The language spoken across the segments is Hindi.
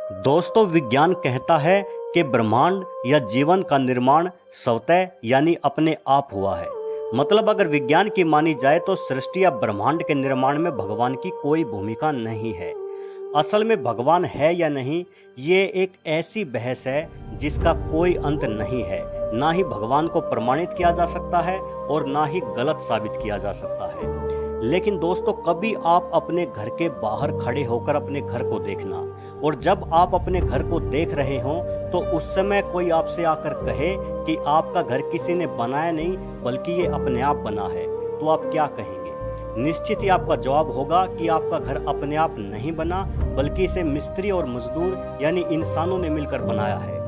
दोस्तों, विज्ञान कहता है कि ब्रह्मांड या जीवन का निर्माण स्वतः यानी अपने आप हुआ है। मतलब अगर विज्ञान की मानी जाए तो सृष्टि या ब्रह्मांड के निर्माण में भगवान की कोई भूमिका नहीं है। असल में भगवान है या नहीं, ये एक ऐसी बहस है जिसका कोई अंत नहीं है। ना ही भगवान को प्रमाणित किया जा सकता है और ना ही गलत साबित किया जा सकता है। लेकिन दोस्तों, कभी आप अपने घर के बाहर खड़े होकर अपने घर को देखना, और जब आप अपने घर को देख रहे हो तो उस समय कोई आपसे आकर कहे कि आपका घर किसी ने बनाया नहीं बल्कि ये अपने आप बना है, तो आप क्या कहेंगे? निश्चित ही आपका जवाब होगा कि आपका घर अपने आप नहीं बना बल्कि इसे मिस्त्री और मजदूर यानी इंसानों ने मिलकर बनाया है।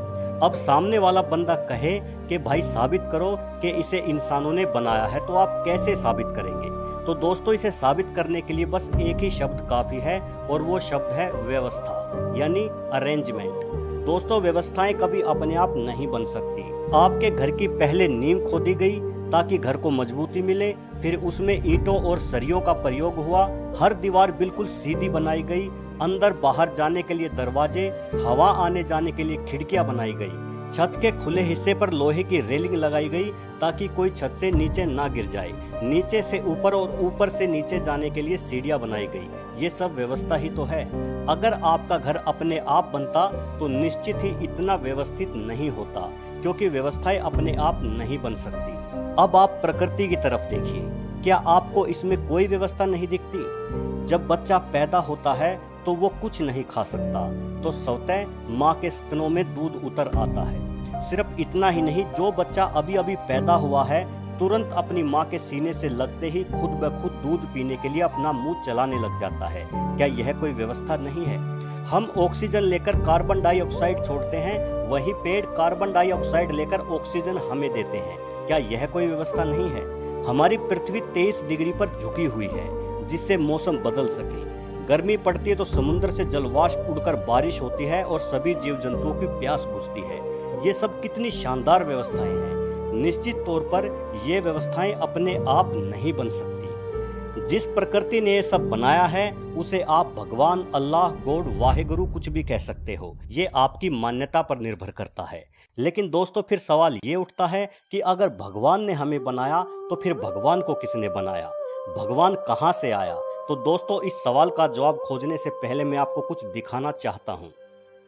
अब सामने वाला बंदा कहे कि भाई साबित करो कि इसे इंसानों ने बनाया है, तो आप कैसे साबित करेंगे? तो दोस्तों, इसे साबित करने के लिए बस एक ही शब्द काफी है और वो शब्द है व्यवस्था यानी अरेंजमेंट। दोस्तों, व्यवस्थाएं कभी अपने आप नहीं बन सकती। आपके घर की पहले नींव खोदी गई ताकि घर को मजबूती मिले, फिर उसमें ईंटों और सरियों का प्रयोग हुआ, हर दीवार बिल्कुल सीधी बनाई गई, अंदर बाहर जाने के लिए दरवाजे, हवा आने जाने के लिए खिड़कियां बनाई गई, छत के खुले हिस्से पर लोहे की रेलिंग लगाई गई ताकि कोई छत से नीचे ना गिर जाए, नीचे से ऊपर और ऊपर से नीचे जाने के लिए सीढ़ियां बनाई गई। ये सब व्यवस्था ही तो है। अगर आपका घर अपने आप बनता तो निश्चित ही इतना व्यवस्थित नहीं होता, क्योंकि व्यवस्थाएं अपने आप नहीं बन सकती। अब आप प्रकृति की तरफ देखिए, क्या आपको इसमें कोई व्यवस्था नहीं दिखती? जब बच्चा पैदा होता है तो वो कुछ नहीं खा सकता, तो स्वतः माँ के स्तनों में दूध उतर आता है। सिर्फ इतना ही नहीं, जो बच्चा अभी अभी पैदा हुआ है तुरंत अपनी माँ के सीने से लगते ही खुद ब खुद दूध पीने के लिए अपना मुंह चलाने लग जाता है। क्या यह कोई व्यवस्था नहीं है? हम ऑक्सीजन लेकर कार्बन डाइऑक्साइड छोड़ते हैं, वही पेड़ कार्बन डाइऑक्साइड लेकर ऑक्सीजन हमें देते हैं। क्या यह कोई व्यवस्था नहीं है? हमारी पृथ्वी 23 डिग्री पर झुकी हुई है जिससे मौसम बदल सके। गर्मी पड़ती है तो समुद्र से जलवाष्प उड़कर बारिश होती है और सभी जीव जंतुओं की प्यास बुझती है। ये सब कितनी शानदार व्यवस्थाएं हैं। निश्चित तौर पर ये व्यवस्थाएं अपने आप नहीं बन सकती। जिस प्रकृति ने ये सब बनाया है उसे आप भगवान, अल्लाह, गॉड, वाहेगुरु कुछ भी कह सकते हो। ये आपकी मान्यता पर निर्भर करता है। लेकिन दोस्तों, फिर सवाल ये उठता है कि अगर भगवान ने हमें बनाया तो फिर भगवान को किसने बनाया? भगवान कहाँ से आया? तो दोस्तों, इस सवाल का जवाब खोजने से पहले मैं आपको कुछ दिखाना चाहता हूँ।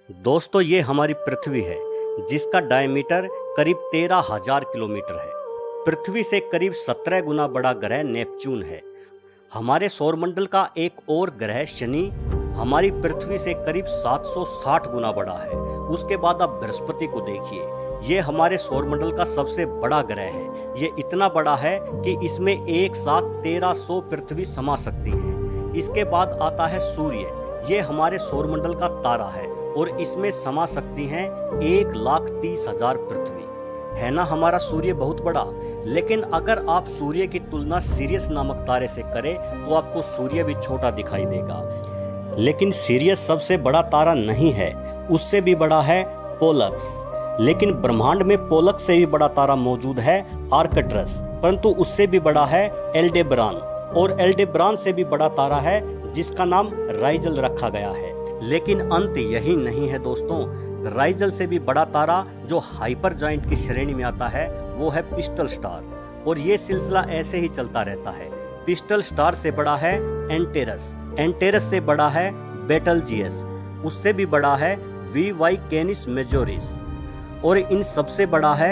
दोस्तों, ये हमारी पृथ्वी है जिसका डायमीटर करीब 13,000 किलोमीटर है। पृथ्वी से करीब 17 गुना बड़ा ग्रह नेपच्यून है। हमारे सौरमंडल का एक और ग्रह शनि हमारी पृथ्वी से करीब 760 गुना बड़ा है। उसके बाद आप बृहस्पति को देखिए, ये हमारे सौरमंडल का सबसे बड़ा ग्रह है। ये इतना बड़ा है कि इसमें एक साथ 1300 पृथ्वी समा सकती है। इसके बाद आता है सूर्य, ये हमारे सौरमंडल का तारा है और इसमें समा सकती हैं 1,30,000 पृथ्वी। है ना हमारा सूर्य बहुत बड़ा? लेकिन अगर आप सूर्य की तुलना सिरियस नामक तारे से करें तो आपको सूर्य भी छोटा दिखाई देगा। लेकिन सिरियस सबसे बड़ा तारा नहीं है, उससे भी बड़ा है पोलक्स। लेकिन ब्रह्मांड में पोलक्स से भी बड़ा तारा मौजूद है आर्कट्रस, परंतु उससे भी बड़ा है एल्डेब्रान, और एल्डेब्रान से भी बड़ा तारा है जिसका नाम राइजल रखा गया है। लेकिन अंत यही नहीं है दोस्तों, राइजल से भी बड़ा तारा जो हाइपर जाइंट की श्रेणी में आता है वो है पिस्टल स्टार, और ये सिलसिला ऐसे ही चलता रहता है। पिस्टल स्टार से बड़ा है एंटेरस, एंटेरस से बड़ा है बेटलजियस, उससे भी बड़ा है वी वाई कैनिस मेजोरिस, और इन सबसे बड़ा है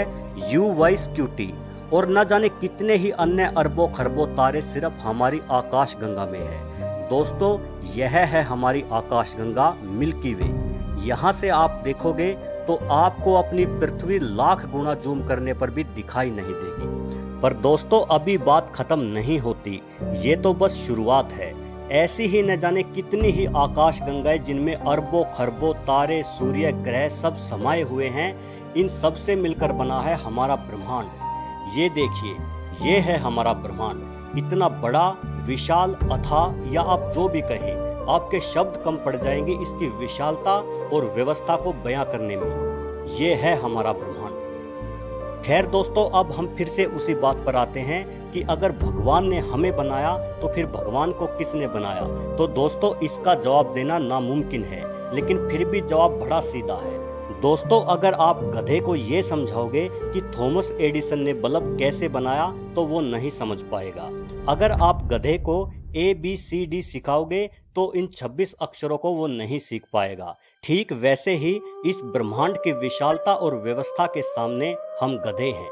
यू वाई स्क्यूटी, और न जाने कितने ही अन्य अरबों खरबों तारे सिर्फ हमारी आकाश गंगा में है। दोस्तों, यह है हमारी आकाश गंगा मिल्की वे। यहाँ से आप देखोगे तो आपको अपनी पृथ्वी लाख गुना जूम करने पर भी दिखाई नहीं देगी। पर दोस्तों, अभी बात खत्म नहीं होती, ये तो बस शुरुआत है। ऐसी ही न जाने कितनी ही आकाश गंगाएं जिनमें अरबों खरबों तारे, सूर्य, ग्रह सब समाये हुए हैं। इन सब से मिलकर बना है हमारा ब्रह्मांड। ये देखिए, ये है हमारा ब्रह्मांड। इतना बड़ा, विशाल, अथाह, या आप जो भी कहें, आपके शब्द कम पड़ जाएंगे इसकी विशालता और व्यवस्था को बयां करने में। ये है हमारा ब्रह्मांड। खैर दोस्तों, अब हम फिर से उसी बात पर आते हैं कि अगर भगवान ने हमें बनाया तो फिर भगवान को किसने बनाया? तो दोस्तों, इसका जवाब देना नामुमकिन है, लेकिन फिर भी जवाब बड़ा सीधा है। दोस्तों, अगर आप गधे को ये समझाओगे कि थॉमस एडिसन ने बल्ब कैसे बनाया तो वो नहीं समझ पाएगा। अगर आप गधे को ABCD सिखाओगे तो इन 26 अक्षरों को वो नहीं सीख पाएगा। ठीक वैसे ही इस ब्रह्मांड की विशालता और व्यवस्था के सामने हम गधे हैं।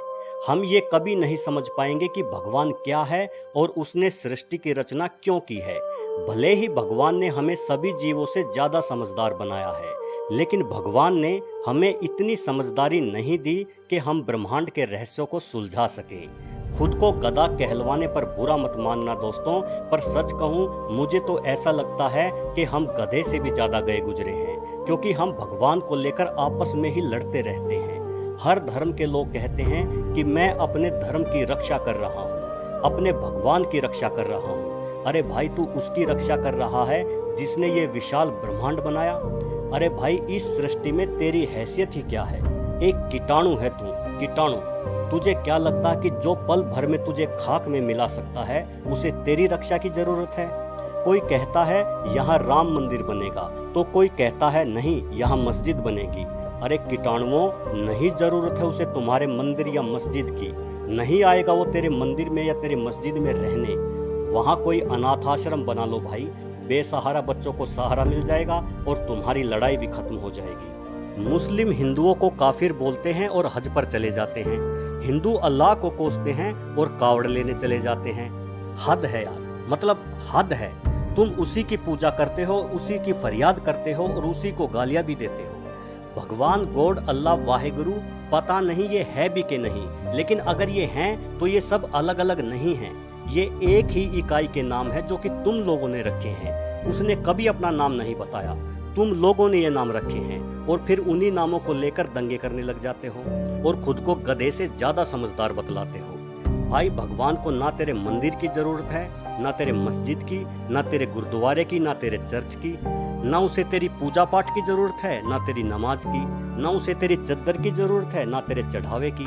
हम ये कभी नहीं समझ पाएंगे कि भगवान क्या है और उसने सृष्टि की रचना क्यों की है। भले ही भगवान ने हमें सभी जीवों से ज्यादा समझदार बनाया है, लेकिन भगवान ने हमें इतनी समझदारी नहीं दी कि हम ब्रह्मांड के रहस्यों को सुलझा सकें। खुद को गधा कहलवाने पर बुरा मत मानना दोस्तों, पर सच कहूं मुझे तो ऐसा लगता है कि हम गधे से भी ज्यादा गए गुजरे हैं, क्योंकि हम भगवान को लेकर आपस में ही लड़ते रहते हैं। हर धर्म के लोग कहते हैं कि मैं अपने धर्म की रक्षा कर रहा हूँ, अपने भगवान की रक्षा कर रहा हूँ। अरे भाई, तू उसकी रक्षा कर रहा है जिसने ये विशाल ब्रह्मांड बनाया। अरे भाई, इस सृष्टि में तेरी हैसियत ही क्या है? एक कीटाणु है तू, कीटाणु। तुझे क्या लगता है कि जो पल भर में तुझे खाक में मिला सकता है उसे तेरी रक्षा की जरूरत है? कोई कहता है यहाँ राम मंदिर बनेगा, तो कोई कहता है नहीं यहाँ मस्जिद बनेगी। अरे कीटाणुओं, नहीं जरूरत है उसे तुम्हारे मंदिर या मस्जिद की। नहीं आएगा वो तेरे मंदिर में या तेरे मस्जिद में रहने। वहाँ कोई अनाथ आश्रम बना लो भाई, बेसहारा बच्चों को सहारा मिल जाएगा और तुम्हारी लड़ाई भी खत्म हो जाएगी। मुस्लिम हिंदुओं को काफिर बोलते हैं और हज पर चले जाते हैं। हिंदू अल्लाह को कोसते हैं और कावड़ लेने चले जाते हैं। हद है यार, मतलब हद है। तुम उसी की पूजा करते हो, उसी की फरियाद करते हो और उसी को गालियां भी देते हो। भगवान, गॉड, अल्लाह, वाहेगुरु, पता नहीं ये है भी कि नहीं, लेकिन अगर ये हैं तो ये सब अलग अलग नहीं हैं। ये एक ही इकाई के नाम है जो कि तुम लोगों ने रखे हैं। उसने कभी अपना नाम नहीं बताया, तुम लोगों ने ये नाम रखे हैं और फिर उन्हीं नामों को लेकर दंगे करने लग जाते हो और खुद को गधे से ज्यादा समझदार बतलाते हो। भाई, भगवान को ना तेरे मंदिर की जरूरत है, ना तेरे मस्जिद की, ना तेरे गुरुद्वारे की, ना तेरे चर्च की। ना उसे तेरी पूजा पाठ की जरूरत है, ना तेरी नमाज की। ना उसे तेरी चद्दर की जरूरत है, ना तेरे चढ़ावे की।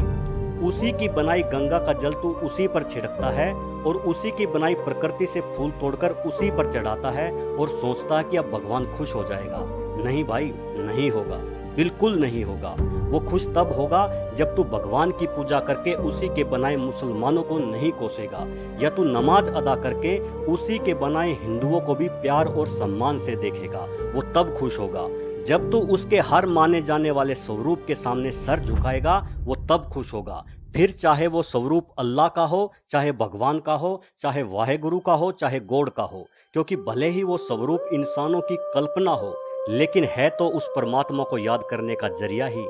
उसी की बनाई गंगा का जल तू उसी पर छिड़कता है और उसी की बनाई प्रकृति से फूल तोड़कर उसी पर चढ़ाता है और सोचता है कि अब भगवान खुश हो जाएगा। नहीं भाई, नहीं होगा, बिल्कुल नहीं होगा। वो खुश तब होगा जब तू भगवान की पूजा करके उसी के बनाए मुसलमानों को नहीं कोसेगा, या तू नमाज अदा करके उसी के बनाए हिंदुओं को भी प्यार और सम्मान से देखेगा। वो तब खुश होगा। जब तू उसके हर माने जाने वाले स्वरूप के सामने सर झुकाएगा, वो तब खुश होगा। फिर चाहे वो स्वरूप अल्लाह का हो, चाहे भगवान का हो, चाहे वाहेगुरु का हो, चाहे गॉड का हो, क्योंकि भले ही वो स्वरूप इंसानों की कल्पना हो, लेकिन है तो उस परमात्मा को याद करने का जरिया ही।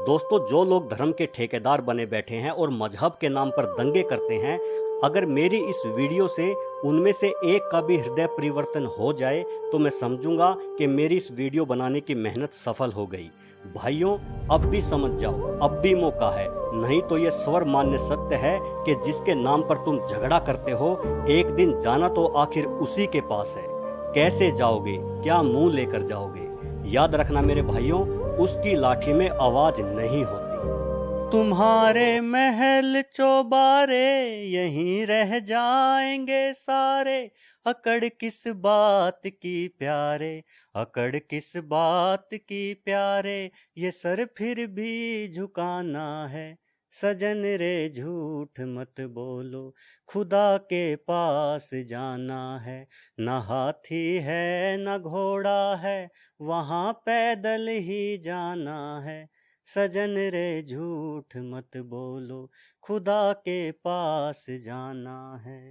दोस्तों, जो लोग धर्म के ठेकेदार बने बैठे हैं और मजहब के नाम पर दंगे करते हैं, अगर मेरी इस वीडियो से उनमें से एक का भी हृदय परिवर्तन हो जाए तो मैं समझूंगा कि मेरी इस वीडियो बनाने की मेहनत सफल हो गई। भाइयों, अब भी समझ जाओ, अब भी मौका है, नहीं तो यह स्वर मान्य सत्य है कि जिसके नाम पर तुम झगड़ा करते हो, एक दिन जाना तो आखिर उसी के पास है। कैसे जाओगे, क्या मुंह लेकर जाओगे? याद रखना मेरे भाइयों, उसकी लाठी में आवाज नहीं होती। तुम्हारे महल चौबारे यहीं रह जाएंगे सारे, अकड़ किस बात की प्यारे, अकड़ किस बात की प्यारे, ये सर फिर भी झुकाना है। सजन रे झूठ मत बोलो, खुदा के पास जाना है। न हाथी है न घोड़ा है, वहाँ पैदल ही जाना है। सजन रे झूठ मत बोलो, खुदा के पास जाना है।